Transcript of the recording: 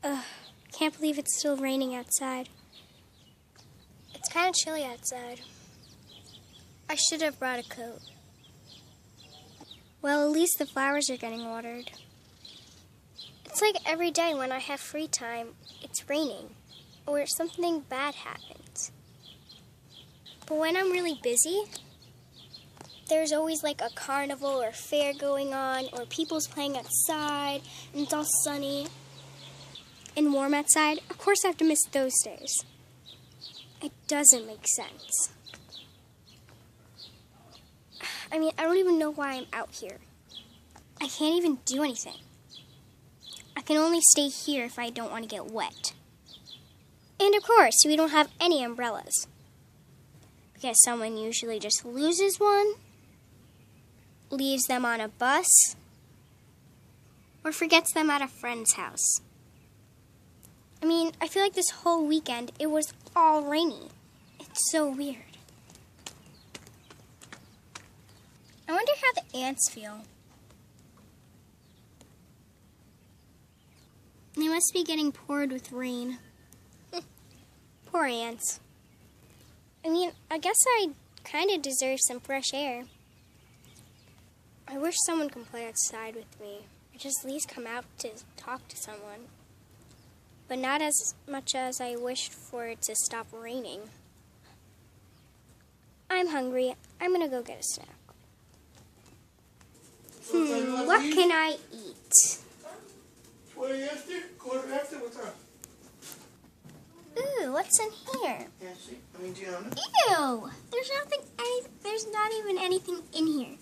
Ugh, can't believe it's still raining outside. It's kind of chilly outside. I should have brought a coat. Well, at least the flowers are getting watered. It's like every day when I have free time, it's raining, or something bad happens. But when I'm really busy, there's always like a carnival or fair going on, or people's playing outside, and it's all sunny and warm outside. Of course I have to miss those days. It doesn't make sense. I mean, I don't even know why I'm out here. I can't even do anything. I can only stay here if I don't want to get wet. And of course, we don't have any umbrellas. Because someone usually just loses one, leaves them on a bus, or forgets them at a friend's house. I mean, I feel like this whole weekend, it was all rainy. It's so weird. I wonder how the ants feel. They must be getting poured with rain. Poor ants. I mean, I guess I kind of deserve some fresh air. I wish someone could play outside with me, or just at least come out to talk to someone. But not as much as I wished for it to stop raining. I'm hungry. I'm gonna go get a snack. What can I eat? Ooh, what's in here? Ew! There's not even anything in here.